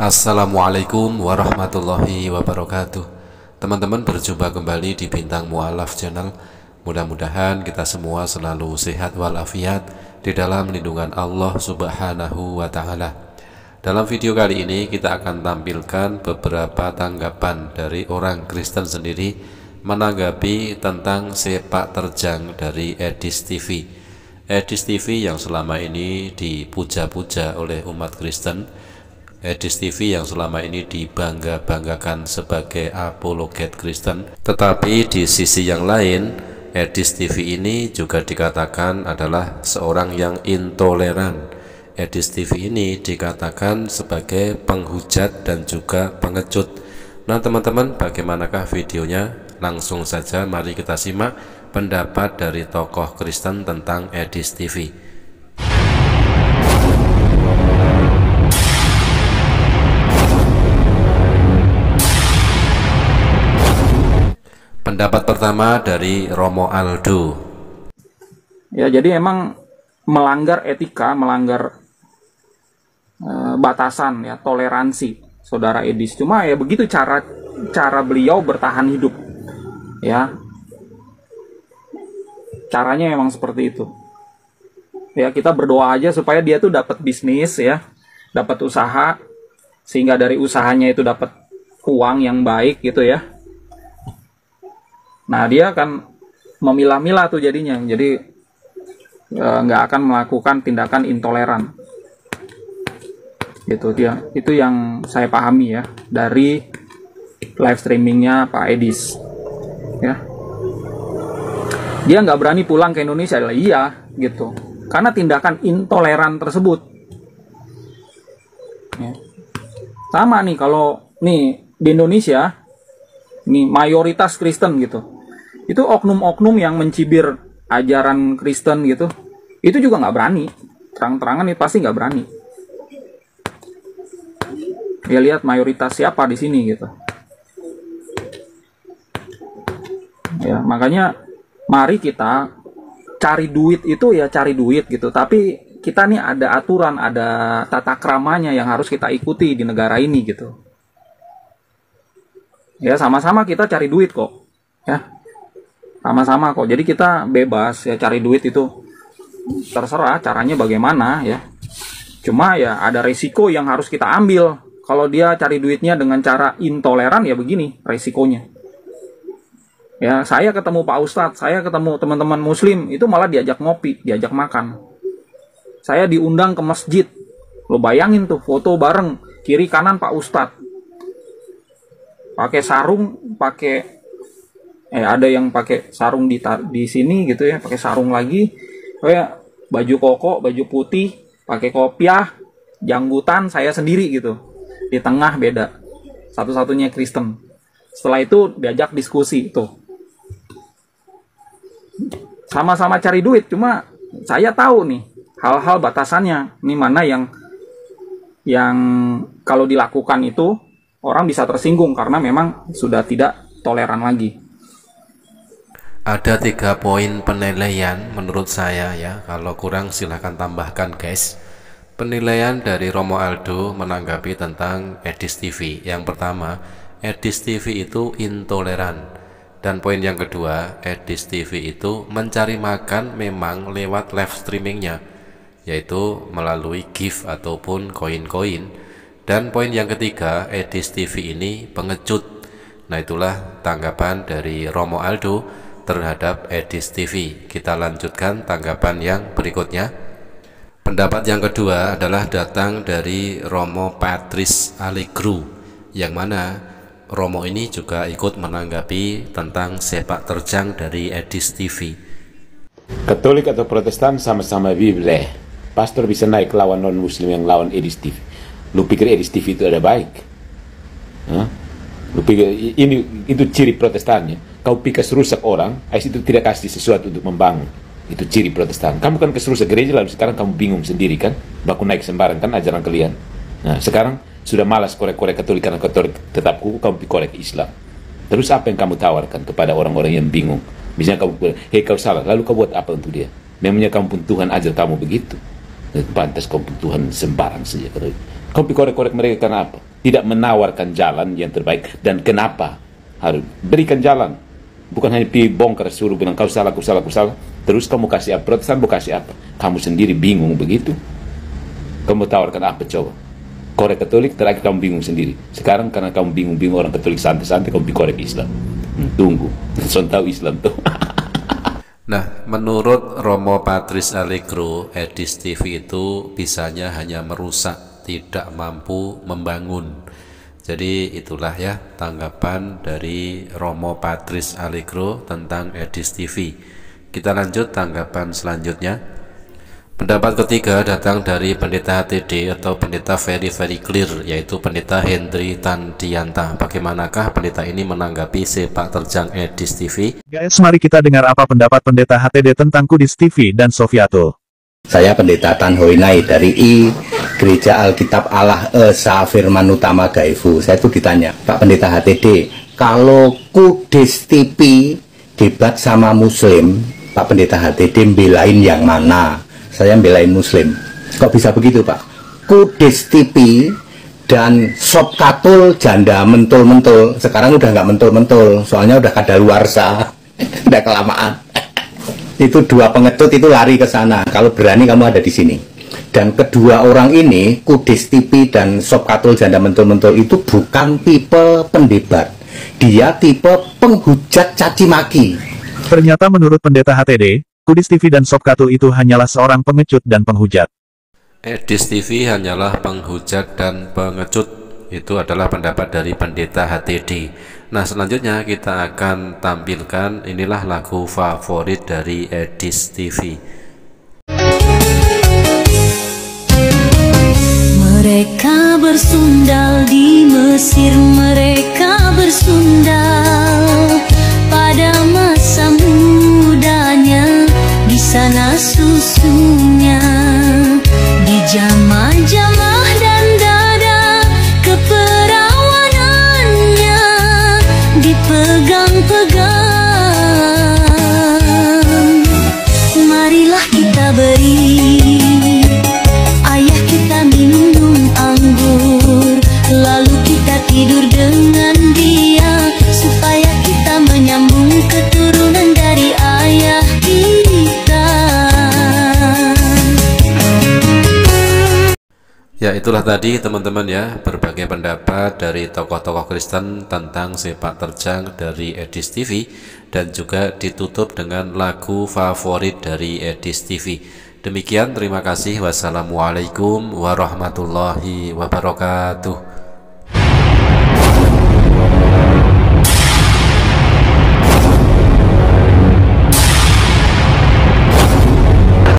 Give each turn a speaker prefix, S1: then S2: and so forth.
S1: Assalamualaikum warahmatullahi wabarakatuh. Teman-teman, berjumpa kembali di Bintang Mu'alaf Channel. Mudah-mudahan kita semua selalu sehat walafiat di dalam lindungan Allah Subhanahu wa Ta'ala. Dalam video kali ini kita akan tampilkan beberapa tanggapan dari orang Kristen sendiri menanggapi tentang sepak terjang dari Edis TV. Edis TV yang selama ini dipuja-puja oleh umat Kristen, Edis TV yang selama ini dibangga-banggakan sebagai apologet Kristen. Tetapi di sisi yang lain, Edis TV ini juga dikatakan adalah seorang yang intoleran. Edis TV ini dikatakan sebagai penghujat dan juga pengecut. Nah teman-teman, bagaimanakah videonya? Langsung saja mari kita simak pendapat dari tokoh Kristen tentang Edis TV. Pendapat pertama dari Romo Aldo.
S2: Ya, jadi emang melanggar etika, melanggar batasan ya, toleransi Saudara Edis. Cuma ya begitu cara beliau bertahan hidup. Ya. Caranya memang seperti itu. Ya, kita berdoa aja supaya dia tuh dapat bisnis ya, dapat usaha, sehingga dari usahanya itu dapat uang yang baik gitu ya. Nah, dia akan memilah-milah tuh jadinya. Jadi nggak akan melakukan tindakan intoleran. Gitu dia. Itu yang saya pahami ya dari live streamingnya Pak Edis. Ya. Dia nggak berani pulang ke Indonesia. Iya, gitu. Karena tindakan intoleran tersebut. Ya. Sama nih kalau nih di Indonesia, nih mayoritas Kristen gitu. Itu oknum-oknum yang mencibir ajaran Kristen gitu, itu juga nggak berani, terang-terangan itu pasti nggak berani. Ya lihat mayoritas siapa di sini gitu. Ya makanya mari kita cari duit itu ya cari duit gitu, tapi kita nih ada aturan, ada tata kramanya yang harus kita ikuti di negara ini gitu. Ya sama-sama kita cari duit kok, ya. Sama-sama kok. Jadi kita bebas ya cari duit itu. Terserah caranya bagaimana ya. Cuma ya ada risiko yang harus kita ambil. Kalau dia cari duitnya dengan cara intoleran ya begini risikonya. Ya, saya ketemu Pak Ustadz, saya ketemu teman-teman muslim, itu malah diajak ngopi, diajak makan. Saya diundang ke masjid. Lo bayangin tuh foto bareng, kiri kanan Pak Ustadz. Pakai sarung, pakai ada yang pakai sarung di sini gitu ya, pakai sarung lagi, kayak baju koko, baju putih, pakai kopiah, janggutan, saya sendiri gitu, di tengah beda, satu-satunya Kristen. Setelah itu diajak diskusi tuh, sama-sama cari duit, cuma saya tahu nih hal-hal batasannya, ini mana yang kalau dilakukan itu orang bisa tersinggung karena memang sudah tidak toleran lagi.
S1: Ada 3 poin penilaian menurut saya ya, kalau kurang silahkan tambahkan guys. Penilaian dari Romo Aldo menanggapi tentang Edis TV. Yang pertama, Edis TV itu intoleran. Dan poin yang kedua, Edis TV itu mencari makan memang lewat live streamingnya, yaitu melalui gift ataupun koin-koin. Dan poin yang ketiga, Edis TV ini pengecut. Nah itulah tanggapan dari Romo Aldo terhadap Edis TV. Kita lanjutkan tanggapan yang berikutnya. Pendapat yang kedua adalah datang dari Romo Patrice Allegro, yang mana Romo ini juga ikut menanggapi tentang sepak terjang dari Edis TV.
S3: Katolik atau Protestan sama-sama Bible. Pastor bisa naik lawan non-Muslim yang lawan Edis TV. Lu pikir Edis TV itu ada baik? Hah? Lu pikir ini itu ciri Protestannya? Kau pikas rusak orang, itu tidak kasih sesuatu untuk membangun. Itu ciri Protestan. Kamu kan keserusak gereja, lalu sekarang kamu bingung sendiri kan? Baku naik sembarang kan ajaran kalian. Nah sekarang sudah malas korek-korek Katolik karena Katolik tetap kuku, kamu korek Islam. Terus apa yang kamu tawarkan kepada orang-orang yang bingung? Misalnya kamu, hei kau salah, lalu kau buat apa untuk dia? Memangnya kamu pun Tuhan ajar kamu begitu? Pantas kau pun Tuhan sembarang saja. Kau korek-korek mereka karena apa? tidak menawarkan jalan yang terbaik. Dan kenapa harus berikan jalan, bukan hanya bongkar suruh bilang kau salah, kau salah, kau salah, terus kamu kasih apa? Protestan mau kasih apa? Kamu sendiri bingung begitu. Kamu tawarkan apa coba? Korek Katolik, terakhir kamu bingung sendiri. Sekarang karena kamu bingung-bingung orang Katolik santai-santai, kamu korek Islam. Tunggu, soal tahu Islam tuh.
S1: Nah, menurut Romo Patris Allegro, Edis TV itu bisanya hanya merusak, tidak mampu membangun. Jadi itulah ya tanggapan dari Romo Patris Allegro tentang Edis TV. Kita lanjut tanggapan selanjutnya. Pendapat ketiga datang dari Pendeta HTD atau Pendeta very clear, yaitu Pendeta Hendry Tandianta. Bagaimanakah pendeta ini menanggapi sepak terjang Edis TV?
S4: Guys, mari kita dengar apa pendapat Pendeta HTD tentang Kudus TV dan Sofiatul.
S5: Saya Pendeta Tan Hoinai dari Gereja Alkitab Allah Esa Firman Utama Gaifu. Saya tuh ditanya, Pak Pendeta HTD, kalau Kudus TV debat sama Muslim, Pak Pendeta HTD belain yang mana? Saya belain Muslim. Kok bisa begitu, Pak? Kudus TV dan Sofiatul janda mentul-mentul. Sekarang udah nggak mentul-mentul, soalnya udah kadaluarsa, udah kelamaan. Itu dua pengecut itu lari ke sana. Kalau berani kamu ada di sini. Dan kedua orang ini, Kudus TV dan Sofiatul janda mentul-mentul itu bukan tipe pendebat. Dia tipe penghujat caci maki.
S4: Ternyata menurut Pendeta HTD, Kudus TV dan Sofiatul itu hanyalah seorang pengecut dan penghujat.
S1: Edis TV hanyalah penghujat dan pengecut. Itu adalah pendapat dari Pendeta HTD. Nah, selanjutnya kita akan tampilkan inilah lagu favorit dari Edis TV.
S6: Mereka bersundal di Mesir, mereka bersundal pada masa mudanya, di sana susunya, di jamah-jamah dan dada keperawanannya dipegang-pegang. Marilah kita beri ayah kita minum anggur, lalu kita tidur dengan dia, supaya kita menyambung keturunan dari ayah kita.
S1: Ya, itulah tadi teman-teman ya, berbagai pendapat dari tokoh-tokoh Kristen tentang sepak terjang dari Edis TV, dan juga ditutup dengan lagu favorit dari Edis TV. Demikian, terima kasih. Wassalamualaikum warahmatullahi wabarakatuh.